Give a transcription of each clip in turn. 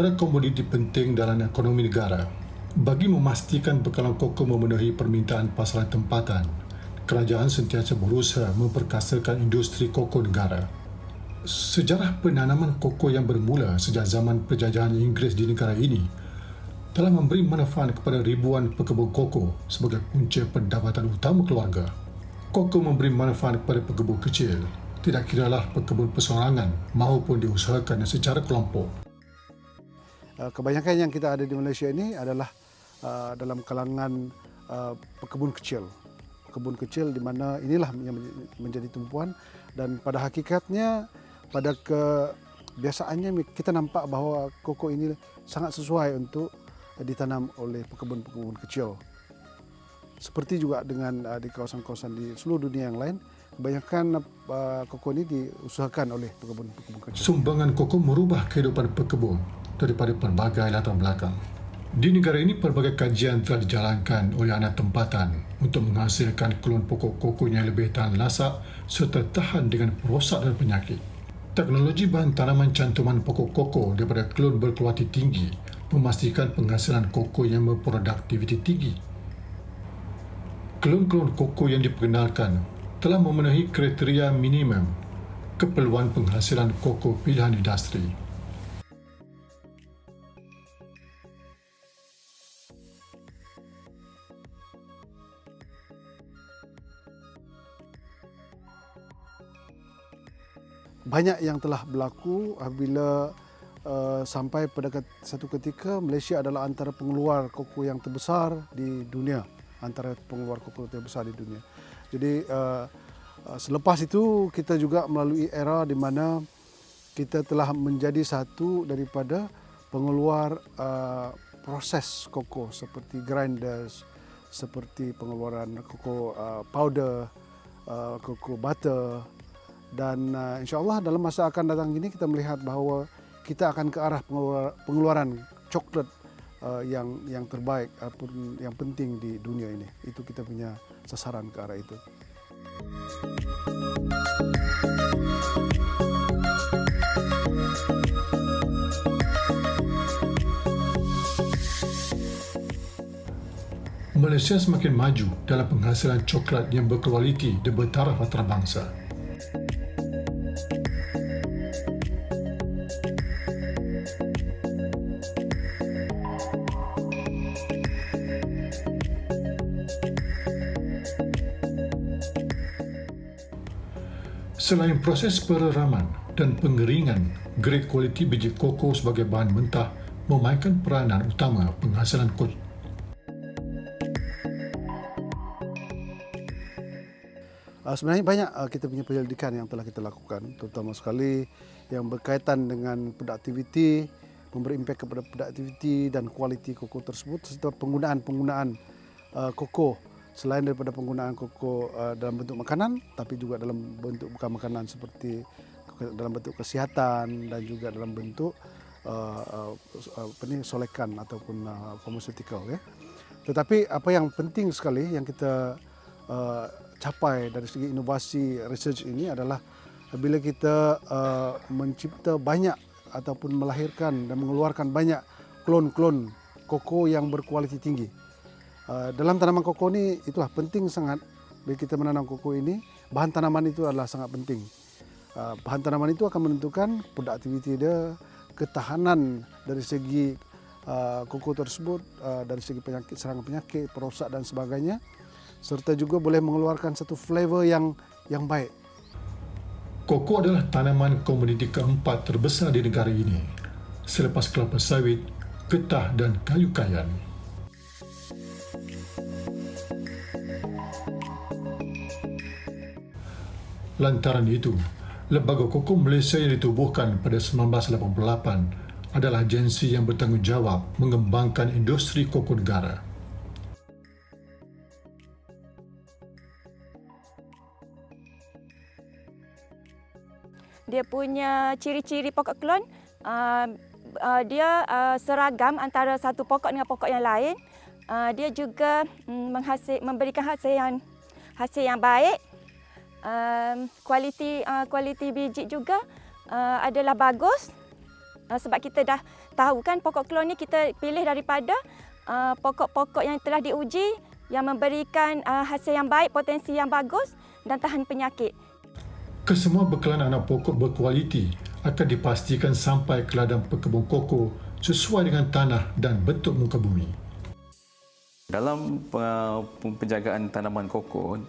Antara komoditi penting dalam ekonomi negara, bagi memastikan bekalan koko memenuhi permintaan pasaran tempatan, kerajaan sentiasa berusaha memperkasakan industri koko negara. Sejarah penanaman koko yang bermula sejak zaman penjajahan Inggeris di negara ini telah memberi manfaat kepada ribuan pekebun koko sebagai punca pendapatan utama keluarga. Koko memberi manfaat kepada pekebun kecil, tidak kiralah pekebun perseorangan maupun diusahakan secara kelompok. Kebanyakan yang kita ada di Malaysia ini adalah dalam kalangan pekebun kecil. Pekebun kecil di mana inilah yang menjadi tumpuan, dan pada hakikatnya pada kebiasaannya kita nampak bahawa koko ini sangat sesuai untuk ditanam oleh pekebun-pekebun kecil. Seperti juga dengan di kawasan-kawasan di seluruh dunia yang lain, kebanyakan koko ini diusahakan oleh pekebun-pekebun kecil. Sumbangan koko merubah kehidupan pekebun daripada pelbagai latar belakang. Di negara ini, pelbagai kajian telah dijalankan oleh anak tempatan untuk menghasilkan klon pokok koko yang lebih tahan lasak serta tahan dengan perosak dan penyakit. Teknologi bahan tanaman cantuman pokok koko daripada klon berkualiti tinggi memastikan penghasilan koko yang berproduktiviti tinggi. Klon-klon koko yang diperkenalkan telah memenuhi kriteria minimum keperluan penghasilan koko pilihan industri. Banyak yang telah berlaku apabila sampai pada satu ketika Malaysia adalah antara pengeluar koko yang terbesar di dunia, Jadi selepas itu kita juga melalui era di mana kita telah menjadi satu daripada pengeluar proses koko seperti grinders, seperti pengeluaran koko powder, koko butter. Dan insyaAllah dalam masa akan datang ini kita melihat bahawa kita akan ke arah pengeluaran coklat yang terbaik ataupun yang penting di dunia ini. Itu kita punya sasaran ke arah itu. Malaysia semakin maju dalam penghasilan coklat yang berkualiti dan bertaraf antarabangsa. Selain proses pereraman dan pengeringan, grade kualiti biji koko sebagai bahan mentah memainkan peranan utama penghasilan koko. Sebenarnya banyak kita punya penyelidikan yang telah kita lakukan, terutama sekali yang berkaitan dengan produktiviti, memberi impak kepada produktiviti dan kualiti koko tersebut, serta penggunaan koko selain daripada penggunaan koko dalam bentuk makanan, tapi juga dalam bentuk bukan makanan seperti dalam bentuk kesihatan dan juga dalam bentuk solekan ataupun pharmaceutical. Tetapi apa yang penting sekali yang kita capai dari segi inovasi research ini adalah bila kita mencipta banyak ataupun melahirkan dan mengeluarkan banyak klon-klon koko yang berkualiti tinggi. Dalam tanaman koko ini itulah penting sangat bila kita menanam koko ini, bahan tanaman itu adalah sangat penting. Bahan tanaman itu akan menentukan produktiviti dia, ketahanan dari segi koko tersebut, dari segi penyakit, serangan penyakit, perosak dan sebagainya, serta juga boleh mengeluarkan satu flavor yang baik. Koko adalah tanaman komoditi keempat terbesar di negara ini, selepas kelapa sawit, getah dan kayu kayan. Lantaran itu, Lembaga Koko Malaysia yang ditubuhkan pada 1988 adalah agensi yang bertanggungjawab mengembangkan industri koko negara. Dia punya ciri-ciri pokok klon, dia seragam antara satu pokok dengan pokok yang lain. Dia juga memberikan hasil yang baik. Kualiti biji juga adalah bagus sebab kita dah tahu kan pokok klon ni kita pilih daripada pokok-pokok yang telah diuji yang memberikan hasil yang baik, potensi yang bagus dan tahan penyakit. Kesemua bekalan anak pokok berkualiti akan dipastikan sampai ke ladang pekebun koko sesuai dengan tanah dan bentuk muka bumi. Dalam penjagaan tanaman koko,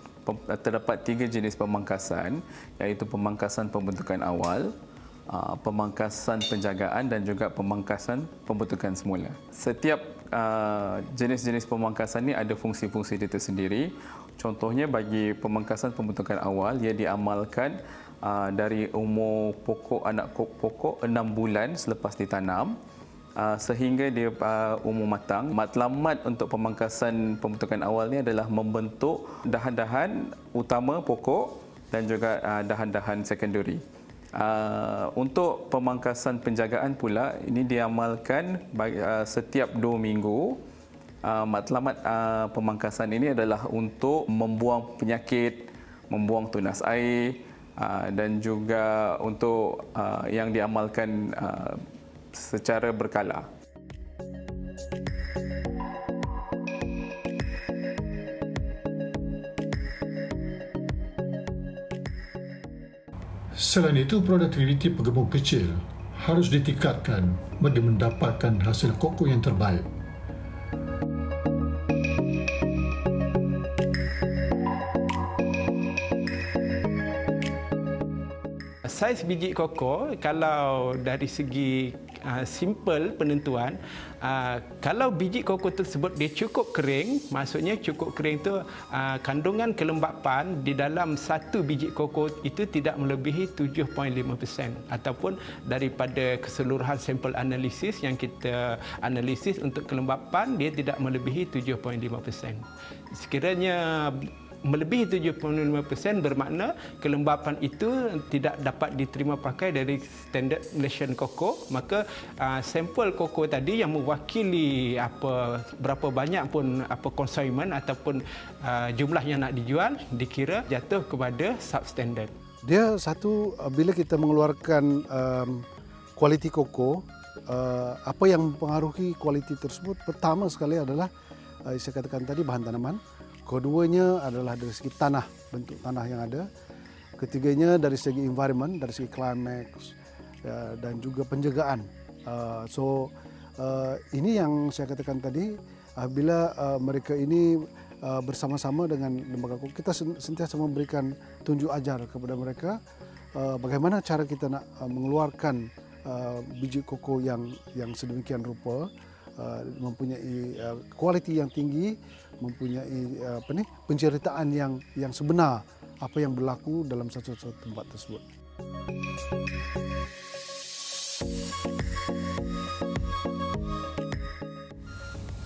terdapat 3 jenis pemangkasan, iaitu pemangkasan pembentukan awal, pemangkasan penjagaan dan juga pemangkasan pembentukan semula. Setiap jenis-jenis pemangkasan ini ada fungsi-fungsi dia tersendiri. Contohnya bagi pemangkasan pembentukan awal, ia diamalkan dari umur anak pokok 6 bulan selepas ditanam sehingga dia umur matang. Matlamat untuk pemangkasan pembentukan awal ni adalah membentuk dahan-dahan utama pokok dan juga dahan-dahan sekundari. Untuk pemangkasan penjagaan pula, ini diamalkan setiap 2 minggu. Matlamat pemangkasan ini adalah untuk membuang penyakit, membuang tunas air dan juga untuk yang diamalkan secara berkala. Selain itu, produktiviti pekebun kecil harus ditingkatkan bagi mendapatkan hasil koko yang terbaik. Saiz biji koko, kalau dari segi simple penentuan, kalau biji koko tersebut dia cukup kering, maksudnya cukup kering itu kandungan kelembapan di dalam satu biji koko itu tidak melebihi 7.5% ataupun daripada keseluruhan sampel analisis yang kita analisis untuk kelembapan dia tidak melebihi 7.5%. Sekiranya melebihi 75% bermakna kelembapan itu tidak dapat diterima pakai dari Standard Malaysian Cocoa, maka sampel koko tadi yang mewakili berapa banyak pun konsumen ataupun jumlah yang nak dijual dikira jatuh kepada substandard. Dia satu, bila kita mengeluarkan kualiti koko, apa yang mempengaruhi kualiti tersebut pertama sekali adalah saya katakan tadi bahan tanaman. Keduanya adalah dari segi tanah, bentuk tanah yang ada. Ketiganya dari segi environment, dari segi climax dan juga penjagaan. Ini yang saya katakan tadi, bila mereka ini bersama-sama dengan lembaga koko, kita sentiasa memberikan tunjuk ajar kepada mereka bagaimana cara kita nak mengeluarkan biji koko yang sedemikian rupa, mempunyai kualiti yang tinggi, mempunyai penceritaan yang sebenar apa yang berlaku dalam satu tempat tersebut.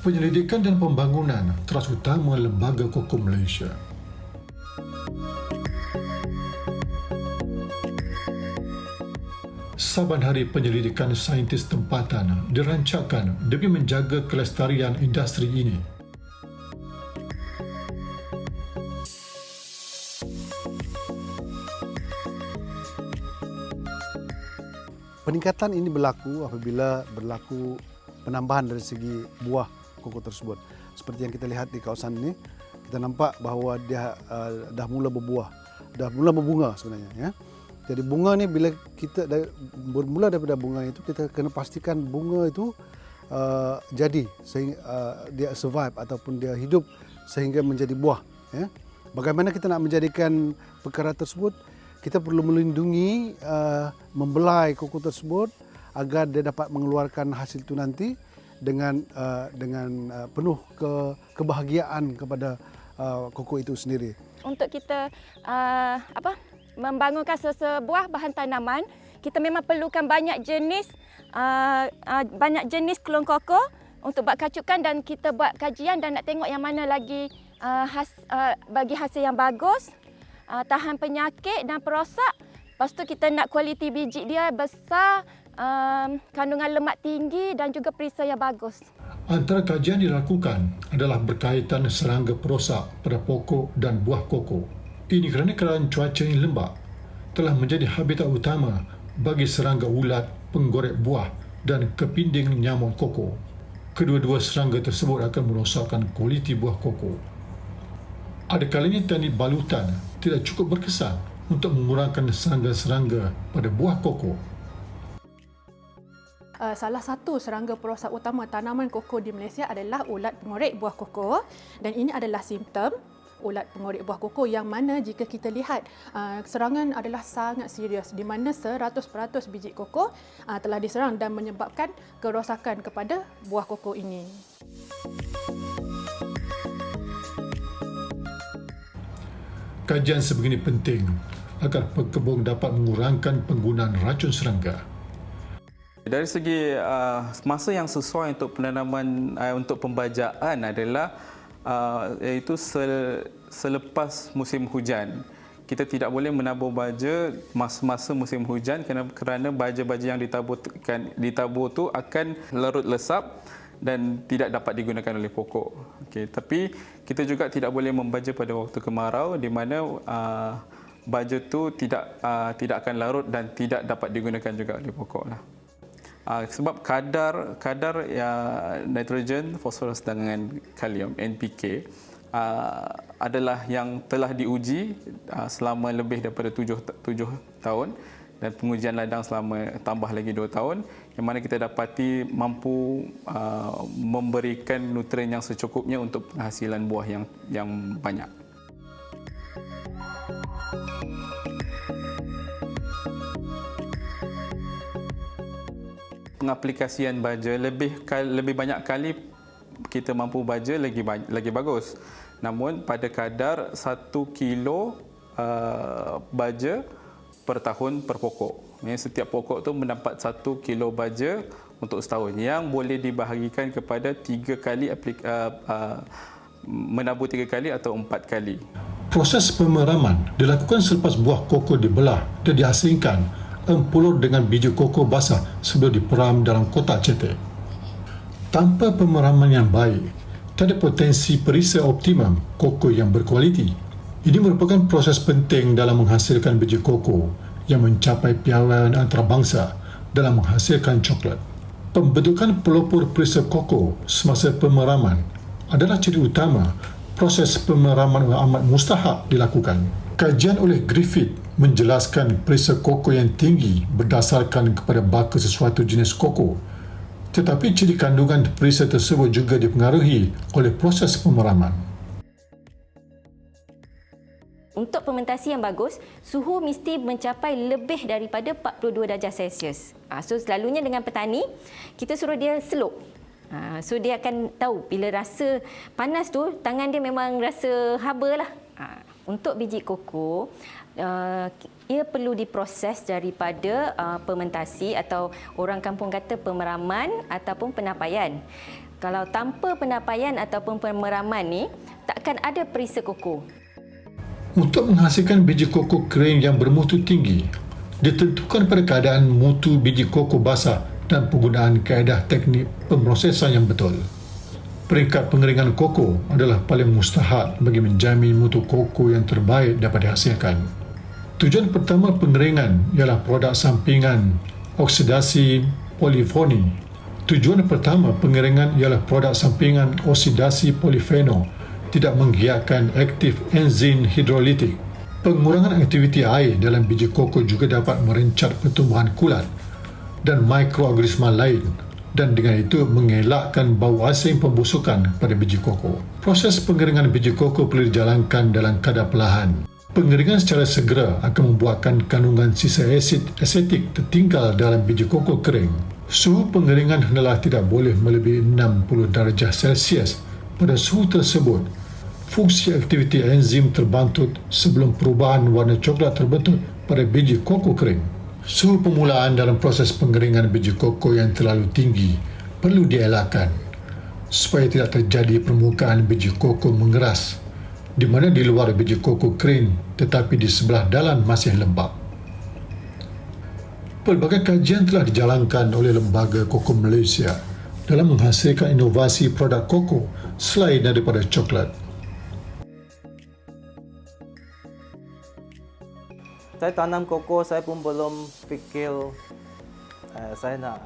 Penyelidikan dan pembangunan teras utama Lembaga Koko Malaysia. Saban hari penyelidikan saintis tempatan dirancangkan demi menjaga kelestarian industri ini. Peningkatan ini berlaku apabila berlaku penambahan dari segi buah koko tersebut. Seperti yang kita lihat di kawasan ini, kita nampak bahawa dia dah mula berbuah, dah mula berbunga sebenarnya. Ya. Jadi bunga ni bila kita bermula daripada bunga itu, kita kena pastikan bunga itu jadi sehingga dia survive ataupun dia hidup sehingga menjadi buah. Ya. Bagaimana kita nak menjadikan perkara tersebut? Kita perlu melindungi, membelai koko tersebut agar dia dapat mengeluarkan hasil itu nanti dengan penuh kebahagiaan kepada koko itu sendiri. Untuk kita membangunkan sebuah bahan tanaman, kita memang perlukan banyak jenis klon koko untuk buat kacukan, dan kita buat kajian dan nak tengok yang mana lagi bagi hasil yang bagus, tahan penyakit dan perosak. Lepas tu kita nak kualiti biji dia besar, kandungan lemak tinggi dan juga perisa yang bagus. Antara kajian dilakukan adalah berkaitan serangga perosak pada pokok dan buah koko. Ini kerana keadaan cuaca yang lembap telah menjadi habitat utama bagi serangga ulat penggorek buah dan kepinding nyamuk koko. Kedua-dua serangga tersebut akan merosakkan kualiti buah koko. Ada kalanya teknik balutan tidak cukup berkesan untuk mengurangkan serangga-serangga pada buah koko. Salah satu serangga perosak utama tanaman koko di Malaysia adalah ulat pengorek buah koko, dan ini adalah simptom ulat pengorek buah koko yang mana jika kita lihat serangan adalah sangat serius di mana 100% biji koko telah diserang dan menyebabkan kerosakan kepada buah koko ini. Kajian sebegini penting agar pekebun dapat mengurangkan penggunaan racun serangga. Dari segi masa yang sesuai untuk penanaman untuk pembajaan adalah iaitu selepas musim hujan. Kita tidak boleh menabur baja masa musim hujan kerana baja-baja yang ditabur tu akan larut lesap dan tidak dapat digunakan oleh pokok. Okey, tapi kita juga tidak boleh membaja pada waktu kemarau di mana baja tu tidak akan larut dan tidak dapat digunakan juga oleh pokoklah. Sebab kadar nitrogen, fosforus dengan kalium NPK adalah yang telah diuji selama lebih daripada 7 tahun dan pengujian ladang selama tambah lagi 2 tahun, yang mana kita dapati mampu memberikan nutrien yang secukupnya untuk penghasilan buah yang banyak. Pengaplikasian baja lebih banyak kali kita mampu baja lagi bagus. Namun pada kadar 1 kilo baja per tahun per pokok. Setiap pokok tu mendapat 1 kilo baja untuk setahun yang boleh dibahagikan kepada 3 kali menabur 3 kali atau 4 kali. Proses pemeraman dilakukan selepas buah koko dibelah dan diasingkan empulur dengan biji koko basah sebelum diperam dalam kotak cetek. Tanpa pemeraman yang baik, tak ada potensi perisa optimum koko yang berkualiti. Ini merupakan proses penting dalam menghasilkan biji koko yang mencapai piawaian antarabangsa dalam menghasilkan coklat. Pembentukan pelopor perisa koko semasa pemeraman adalah ciri utama proses pemeraman amat mustahak dilakukan. Kajian oleh Griffith menjelaskan perisa koko yang tinggi berdasarkan kepada baka sesuatu jenis koko. Tetapi ciri kandungan perisa tersebut juga dipengaruhi oleh proses pemeraman. Untuk fermentasi yang bagus, suhu mesti mencapai lebih daripada 42 darjah Celsius. So selalunya dengan petani, kita suruh dia seluk. So dia akan tahu bila rasa panas tu, tangan dia memang rasa haba lah. Untuk biji koko, ia perlu diproses daripada fermentasi atau orang kampung kata pemeraman ataupun penapaian. Kalau tanpa penapaian ataupun pemeraman ni, takkan ada perisa koko. Untuk menghasilkan biji koko kering yang bermutu tinggi, ditentukan pada keadaan mutu biji koko basah dan penggunaan kaedah teknik pemrosesan yang betul. Peringkat pengeringan koko adalah paling mustahak bagi menjamin mutu koko yang terbaik dapat dihasilkan. Tujuan pertama pengeringan ialah produk sampingan oksidasi polifenol. Tujuan pertama pengeringan ialah produk sampingan oksidasi polifenol tidak menggiatkan aktif enzim hidrolitik. Pengurangan aktiviti air dalam biji koko juga dapat merencat pertumbuhan kulat dan mikroorganisma lain dan dengan itu mengelakkan bau asing pembusukan pada biji koko. Proses pengeringan biji koko perlu dijalankan dalam kadar perlahan. Pengeringan secara segera akan membuatkan kandungan sisa asid asetik tertinggal dalam biji koko kering. Suhu pengeringan hendaklah tidak boleh melebihi 60 darjah Celsius. Pada suhu tersebut, fungsi aktiviti enzim terbantut sebelum perubahan warna coklat terbentuk pada biji koko kering. Suhu permulaan dalam proses pengeringan biji koko yang terlalu tinggi perlu dielakkan supaya tidak terjadi permukaan biji koko mengeras di mana di luar biji koko kering tetapi di sebelah dalam masih lembap. Pelbagai kajian telah dijalankan oleh Lembaga Koko Malaysia dalam menghasilkan inovasi produk koko selain daripada coklat. Saya tanam koko, saya pun belum fikir saya nak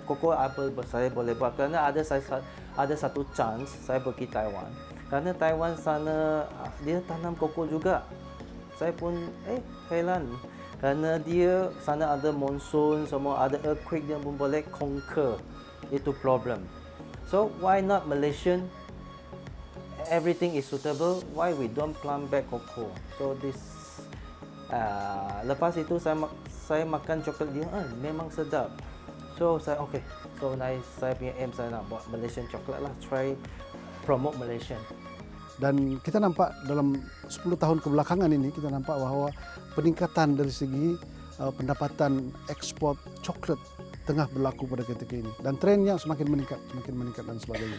koko apa saya boleh buat, kerana ada satu chance saya pergi Taiwan. Kerana Taiwan sana dia tanam koko juga. Saya pun heran. Kerana dia sana ada monsoon, semua ada earthquake, dia pun boleh conquer itu problem. So why not Malaysian? Everything is suitable. Why we don't plant back cocoa? So this lepas itu saya makan coklat dia, memang sedap. So saya so saya punya aim, saya nak buat Malaysian coklat lah, try promote Malaysian. Dan kita nampak dalam 10 tahun kebelakangan ini, kita nampak bahawa peningkatan dari segi pendapatan ekspor coklat tengah berlaku pada ketika ini. Dan trennya semakin meningkat dan sebagainya.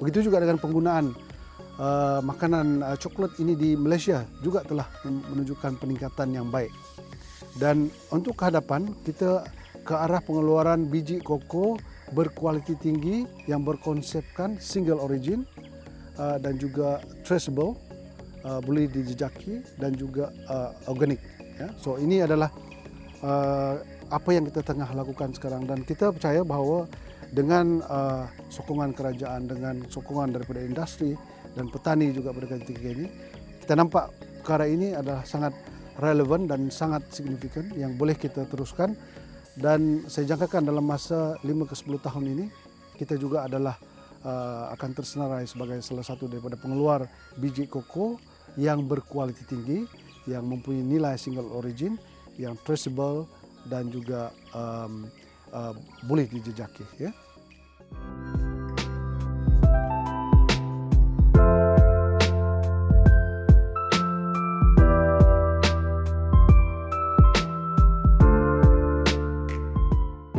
Begitu juga dengan penggunaan makanan coklat ini di Malaysia juga telah menunjukkan peningkatan yang baik. Dan untuk kehadapan, kita ke arah pengeluaran biji koko berkualiti tinggi yang berkonsepkan single origin dan juga traceable, boleh dijejaki, dan juga organik. Ya. So ini adalah apa yang kita tengah lakukan sekarang, dan kita percaya bahawa dengan sokongan kerajaan, dengan sokongan daripada industri dan petani juga pada ketika ini, kita nampak perkara ini adalah sangat relevan dan sangat signifikan yang boleh kita teruskan. Dan saya jangkakan dalam masa 5 ke 10 tahun ini, kita juga adalah akan tersenarai sebagai salah satu daripada pengeluar biji koko yang berkualiti tinggi, yang mempunyai nilai single origin, yang traceable dan juga boleh dijejaki. Ya.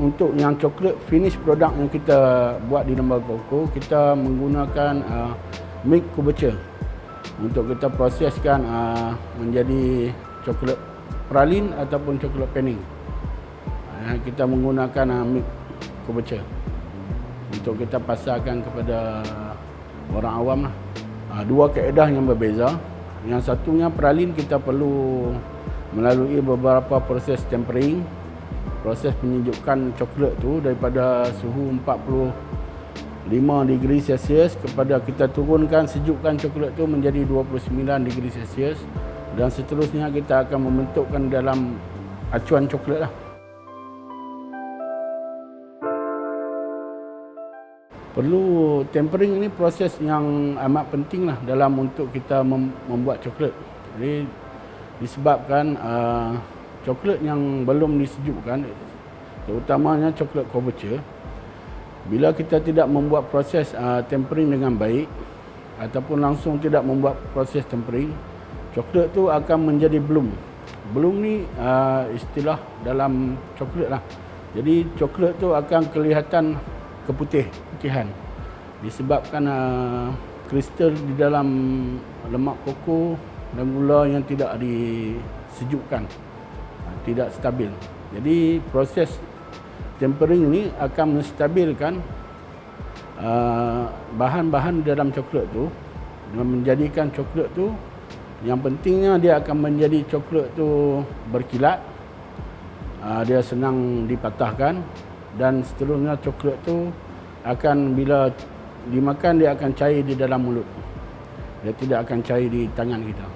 Untuk yang coklat finish produk yang kita buat di lembaga koko, kita menggunakan milk kubaca untuk kita proseskan menjadi coklat pralin ataupun coklat pening. Kita menggunakan milk kubaca untuk kita pasarkan kepada orang awam lah. Dua kaedah yang berbeza. Yang satunya pralin, kita perlu melalui beberapa proses tempering, proses penyejukan coklat tu daripada suhu 45 degree Celsius kepada kita turunkan sejukkan coklat tu menjadi 29 degree Celsius, dan seterusnya kita akan membentukkan dalam acuan coklat lah. Perlu tempering, ini proses yang amat penting lah dalam untuk kita membuat coklat. Jadi disebabkan coklat yang belum disejukkan, terutamanya coklat kombucha, bila kita tidak membuat proses tempering dengan baik ataupun langsung tidak membuat proses tempering, coklat tu akan menjadi bloom. Bloom ni istilah dalam coklat lah. Jadi coklat tu akan kelihatan keputihan disebabkan kristal di dalam lemak koko dan gula yang tidak disejukkan, tidak stabil. Jadi proses tempering ini akan menstabilkan bahan-bahan dalam coklat tu dan menjadikan coklat tu, yang pentingnya dia akan menjadi coklat tu berkilat, dia senang dipatahkan, dan seterusnya coklat tu akan bila dimakan dia akan cair di dalam mulut. Dia tidak akan cair di tangan kita.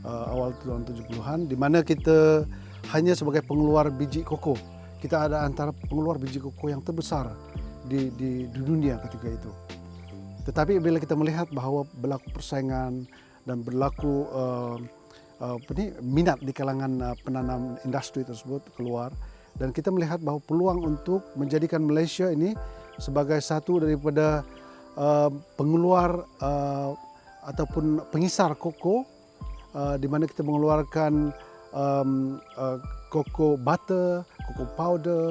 Awal tahun 70-an, di mana kita hanya sebagai pengeluar biji koko. Kita ada antara pengeluar biji koko yang terbesar di dunia ketika itu. Tetapi bila kita melihat bahawa berlaku persaingan dan berlaku minat di kalangan penanam industri tersebut keluar, dan kita melihat bahawa peluang untuk menjadikan Malaysia ini sebagai satu daripada pengeluar ataupun pengisar koko, di mana kita mengeluarkan koko butter, koko powder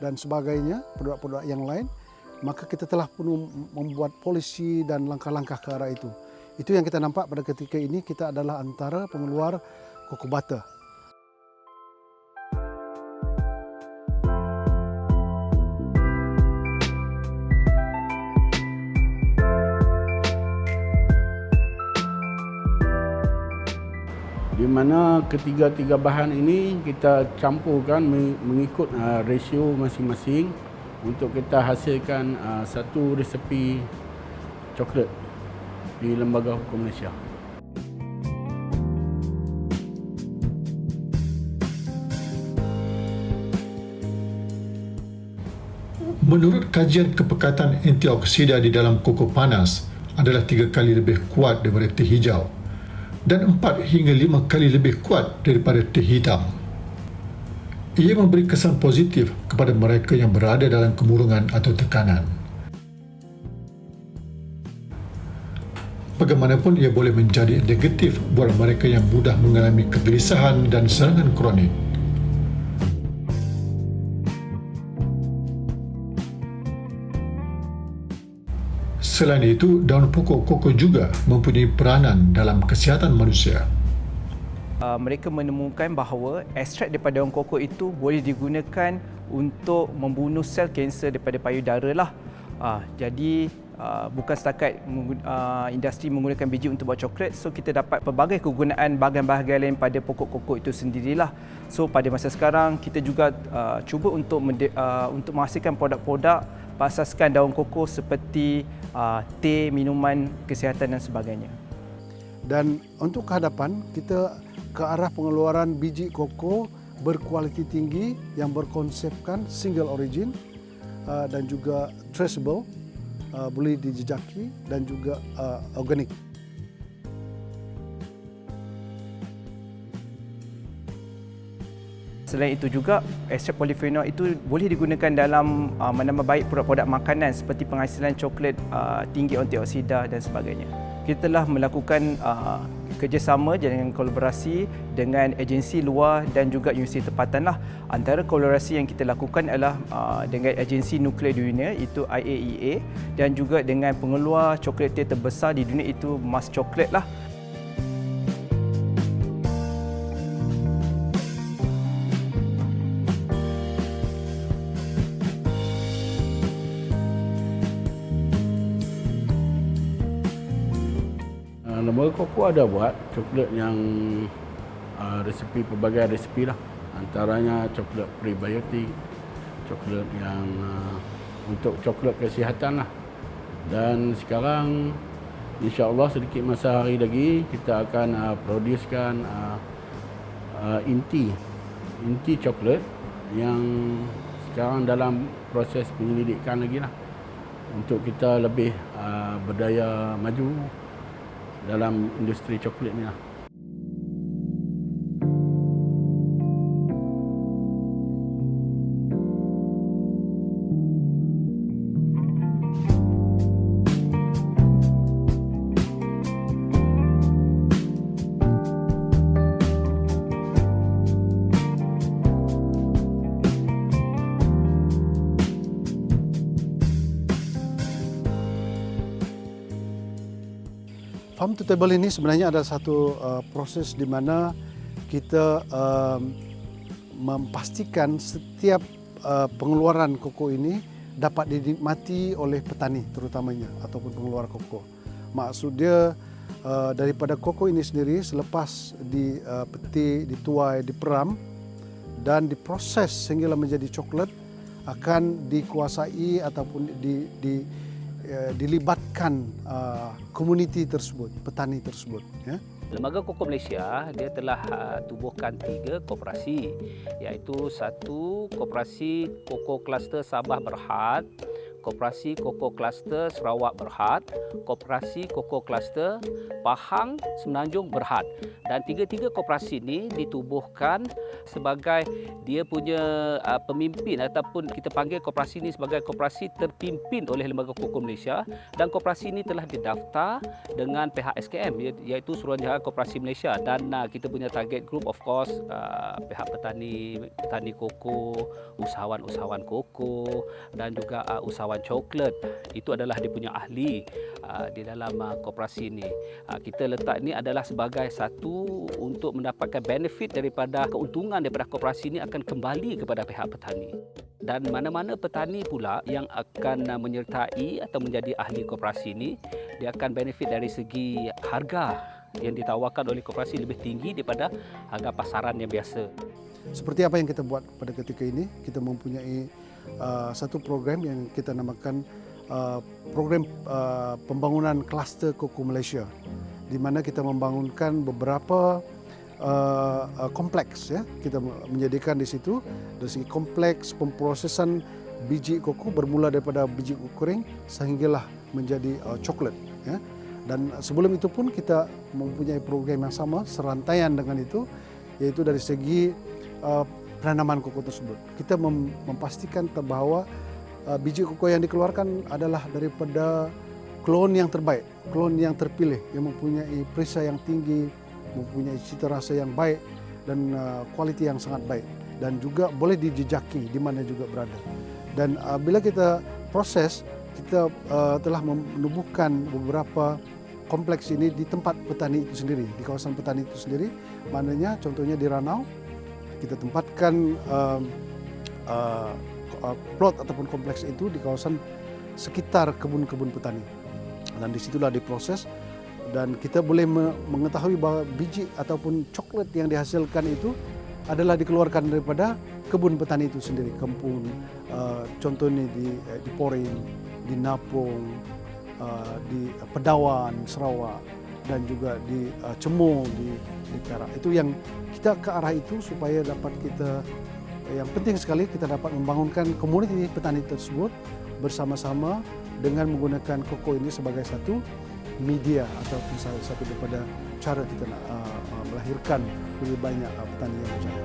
dan sebagainya, produk-produk yang lain, maka kita telah perlu membuat polisi dan langkah-langkah ke arah itu. Itu yang kita nampak pada ketika ini, kita adalah antara pengeluar koko butter. Di mana ketiga-tiga bahan ini kita campurkan mengikut rasio masing-masing untuk kita hasilkan satu resepi coklat di Lembaga Hukum Malaysia. Menurut kajian kepekatan antioksida di dalam koko panas adalah 3 kali lebih kuat daripada teh hijau dan 4 hingga 5 kali lebih kuat daripada teh hitam. Ia memberi kesan positif kepada mereka yang berada dalam kemurungan atau tekanan. Bagaimanapun ia boleh menjadi negatif buat mereka yang mudah mengalami kegelisahan dan serangan kronik. Selain itu, daun pokok koko juga mempunyai peranan dalam kesihatan manusia. Mereka menemukan bahawa ekstrak daripada daun koko itu boleh digunakan untuk membunuh sel kanser daripada payudara lah. Jadi bukan setakat industri menggunakan biji untuk buat coklat, so kita dapat pelbagai kegunaan bahagian-bahagian lain pada pokok koko itu sendirilah. So pada masa sekarang kita juga cuba untuk menghasilkan produk-produk berasaskan daun koko seperti teh, minuman kesihatan dan sebagainya. Dan untuk ke hadapan, kita ke arah pengeluaran biji koko berkualiti tinggi yang berkonsepkan single origin dan juga traceable, boleh dijejaki dan juga organik. Selain itu juga, ekstrak polifenol itu boleh digunakan dalam menambah baik produk-produk makanan seperti penghasilan coklat tinggi antioksida dan sebagainya. Kita telah melakukan kerjasama dengan kolaborasi dengan agensi luar dan juga universiti tempatan lah. Antara kolaborasi yang kita lakukan adalah dengan agensi nuklear dunia iaitu IAEA dan juga dengan pengeluar coklat teh terbesar di dunia iaitu Mars Chocolate lah. Lembaga Koko ada buat coklat yang resepi, pelbagai resepi lah. Antaranya coklat prebiotik, coklat yang untuk coklat kesihatan lah. Dan sekarang insya-Allah sedikit masa hari lagi kita akan producekan inti coklat yang sekarang dalam proses penyelidikan lagi lah untuk kita lebih berdaya maju dalam industri coklat ni lah. Farm to table ini sebenarnya ada satu proses di mana kita memastikan setiap pengeluaran koko ini dapat dinikmati oleh petani terutamanya ataupun pengeluar koko. Maksud dia daripada koko ini sendiri selepas dipetik, dituai, diperam dan diproses sehinggalah menjadi coklat akan dikuasai ataupun dilibatkan komuniti tersebut, petani tersebut. Ya. Lembaga Koko Malaysia dia telah tubuhkan 3 koperasi, iaitu 1 koperasi Koko Kluster Sabah Berhad, Koperasi Koko Kluster Sarawak Berhad, Koperasi Koko Kluster Pahang Semenanjung Berhad. Dan 3-3 koperasi ini ditubuhkan sebagai dia punya pemimpin ataupun kita panggil koperasi ini sebagai koperasi terpimpin oleh Lembaga Koko Malaysia, dan koperasi ini telah didaftar dengan pihak SKM iaitu Suruhanjaya Koperasi Malaysia, dan kita punya target group of course pihak petani koko, usahawan-usahawan koko dan juga usahawan coklat. Itu adalah dia punya ahli di dalam koperasi ini. Kita letak ini adalah sebagai satu untuk mendapatkan benefit daripada keuntungan daripada koperasi ini akan kembali kepada pihak petani. Dan mana-mana petani pula yang akan menyertai atau menjadi ahli koperasi ini, dia akan benefit dari segi harga yang ditawarkan oleh koperasi lebih tinggi daripada harga pasaran yang biasa. Seperti apa yang kita buat pada ketika ini, kita mempunyai satu program yang kita namakan program pembangunan kluster koko Malaysia, di mana kita membangunkan beberapa kompleks ya. Kita menjadikan di situ dari segi kompleks pemprosesan biji koko bermula daripada biji koko kering sehinggalah menjadi coklat ya. Dan sebelum itu pun kita mempunyai program yang sama serantaian dengan itu, yaitu dari segi penanaman koko tersebut. Kita memastikan bahawa biji koko yang dikeluarkan adalah daripada klon yang terbaik, klon yang terpilih, yang mempunyai perisa yang tinggi, mempunyai cita rasa yang baik dan kualiti yang sangat baik, dan juga boleh dijejaki di mana juga berada. Dan bila kita proses, kita telah menubuhkan beberapa kompleks ini di tempat petani itu sendiri, di kawasan petani itu sendiri. Maknanya contohnya di Ranau, kita tempatkan plot ataupun kompleks itu di kawasan sekitar kebun-kebun petani. Dan disitulah diproses, dan kita boleh mengetahui bahawa biji ataupun coklat yang dihasilkan itu adalah dikeluarkan daripada kebun petani itu sendiri. Kempun, contohnya di Poring, di Napung, di Pedawan, Sarawak, dan juga di Cemong, di Perak. Itu yang kita ke arah itu supaya dapat kita, yang penting sekali kita dapat membangunkan komuniti petani tersebut bersama-sama dengan menggunakan koko ini sebagai satu media ataupun salah satu daripada cara kita nak melahirkan lebih banyak petani yang berjaya.